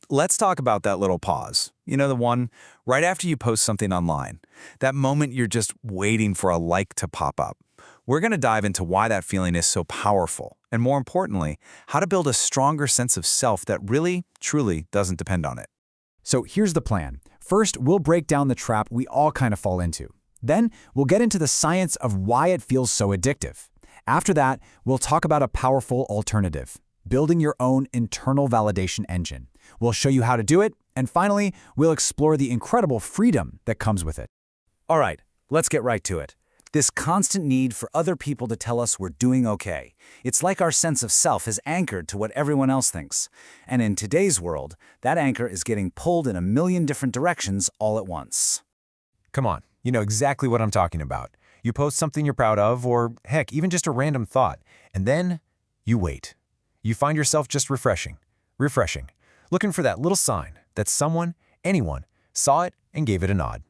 let's talk about that little pause. You know, the one right after you post something online. That moment you're just waiting for a like to pop up. We're going to dive into why that feeling is so powerful, and more importantly, how to build a stronger sense of self that really, truly doesn't depend on it. So here's the plan. First, we'll break down the trap we all kind of fall into. Then, we'll get into the science of why it feels so addictive. After that, we'll talk about a powerful alternative, building your own internal validation engine. We'll show you how to do it, and finally, we'll explore the incredible freedom that comes with it. All right, let's get right to it. This constant need for other people to tell us we're doing okay. It's like our sense of self is anchored to what everyone else thinks. And in today's world, that anchor is getting pulled in a million different directions all at once. Come on, you know exactly what I'm talking about. You post something you're proud of, or heck, even just a random thought, and then you wait. You find yourself just refreshing, looking for that little sign that someone, anyone, saw it and gave it a nod.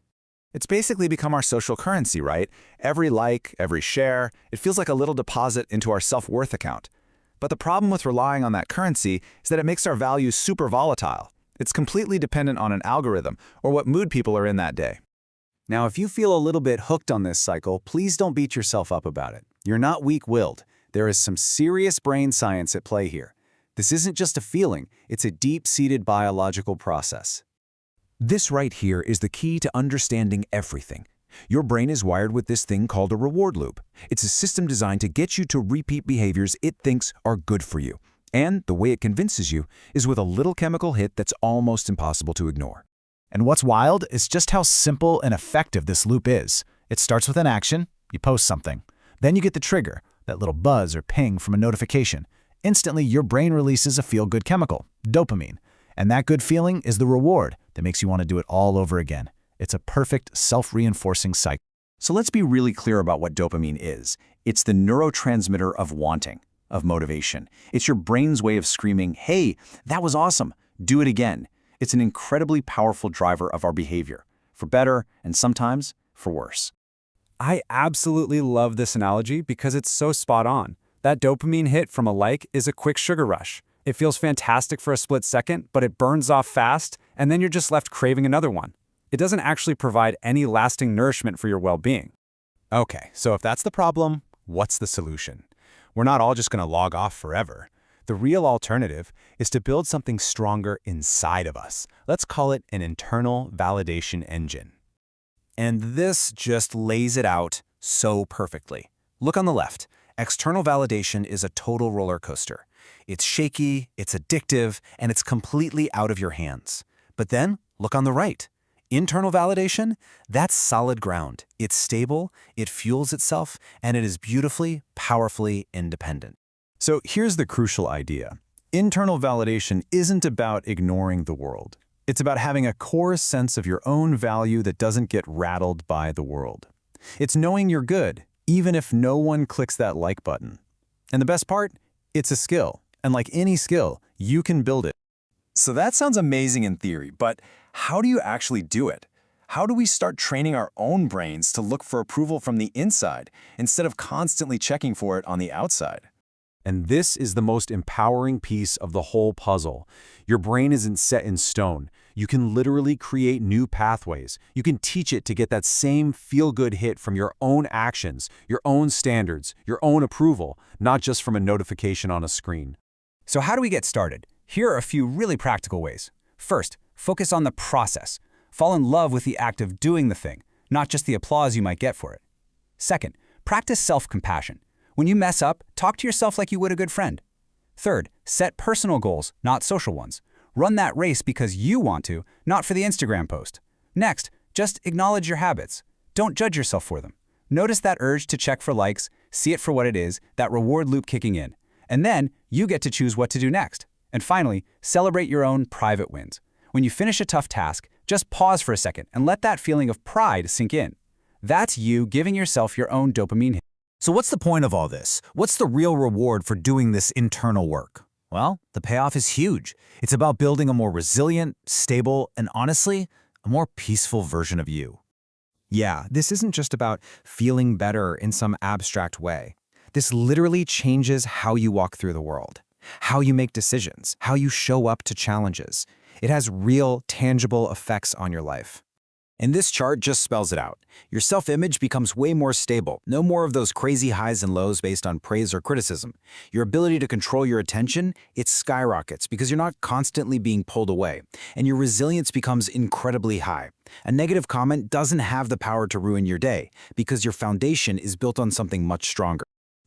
It's basically become our social currency, right? Every like, every share, it feels like a little deposit into our self-worth account. But the problem with relying on that currency is that it makes our values super volatile. It's completely dependent on an algorithm or what mood people are in that day. Now, if you feel a little bit hooked on this cycle, please don't beat yourself up about it. You're not weak-willed. There is some serious brain science at play here. This isn't just a feeling, it's a deep-seated biological process. This right here is the key to understanding everything. Your brain is wired with this thing called a reward loop. It's a system designed to get you to repeat behaviors it thinks are good for you. And the way it convinces you is with a little chemical hit that's almost impossible to ignore. And what's wild is just how simple and effective this loop is. It starts with an action, you post something. Then you get the trigger, that little buzz or ping from a notification. Instantly, your brain releases a feel-good chemical, dopamine. And that good feeling is the reward that makes you want to do it all over again. It's a perfect self-reinforcing cycle. So let's be really clear about what dopamine is. It's the neurotransmitter of wanting, of motivation. It's your brain's way of screaming, hey, that was awesome, do it again. It's an incredibly powerful driver of our behavior, for better and sometimes for worse. I absolutely love this analogy because it's so spot on. That dopamine hit from a like is a quick sugar rush. It feels fantastic for a split second, but it burns off fast, and then you're just left craving another one. It doesn't actually provide any lasting nourishment for your well-being. Okay, so if that's the problem, what's the solution? We're not all just going to log off forever. The real alternative is to build something stronger inside of us. Let's call it an internal validation engine. And this just lays it out so perfectly. Look on the left. External validation is a total roller coaster. It's shaky, it's addictive, and it's completely out of your hands. But then, look on the right. Internal validation, that's solid ground. It's stable, it fuels itself, and it is beautifully, powerfully independent. So here's the crucial idea. Internal validation isn't about ignoring the world. It's about having a core sense of your own value that doesn't get rattled by the world. It's knowing you're good, even if no one clicks that like button. And the best part? It's a skill. And like any skill, you can build it. So that sounds amazing in theory, but how do you actually do it? How do we start training our own brains to look for approval from the inside instead of constantly checking for it on the outside? And this is the most empowering piece of the whole puzzle. Your brain isn't set in stone. You can literally create new pathways. You can teach it to get that same feel-good hit from your own actions, your own standards, your own approval, not just from a notification on a screen. So how do we get started? Here are a few really practical ways. First, focus on the process. Fall in love with the act of doing the thing, not just the applause you might get for it. Second, practice self-compassion. When you mess up, talk to yourself like you would a good friend. Third, set personal goals, not social ones. Run that race because you want to, not for the Instagram post. Next, just acknowledge your habits. Don't judge yourself for them. Notice that urge to check for likes, see it for what it is, that reward loop kicking in. And then, you get to choose what to do next. And finally, celebrate your own private wins. When you finish a tough task, just pause for a second and let that feeling of pride sink in. That's you giving yourself your own dopamine hit. So what's the point of all this? What's the real reward for doing this internal work? Well, the payoff is huge. It's about building a more resilient, stable, and honestly, a more peaceful version of you. Yeah, this isn't just about feeling better in some abstract way. This literally changes how you walk through the world, how you make decisions, how you show up to challenges. It has real, tangible effects on your life. And this chart just spells it out. Your self-image becomes way more stable. No more of those crazy highs and lows based on praise or criticism. Your ability to control your attention, it skyrockets because you're not constantly being pulled away. And your resilience becomes incredibly high. A negative comment doesn't have the power to ruin your day because your foundation is built on something much stronger.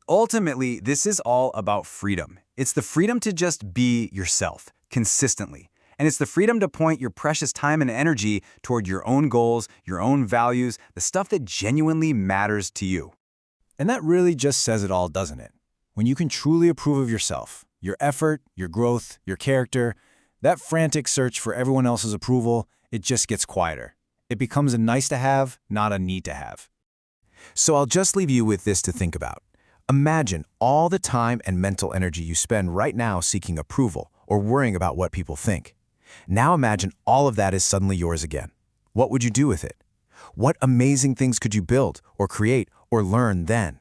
Ultimately, this is all about freedom. It's the freedom to just be yourself, consistently. And it's the freedom to point your precious time and energy toward your own goals, your own values, the stuff that genuinely matters to you. And that really just says it all, doesn't it? When you can truly approve of yourself, your effort, your growth, your character, that frantic search for everyone else's approval, it just gets quieter. It becomes a nice to have, not a need to have. So I'll just leave you with this to think about. Imagine all the time and mental energy you spend right now seeking approval or worrying about what people think. Now imagine all of that is suddenly yours again. What would you do with it? What amazing things could you build or create or learn then?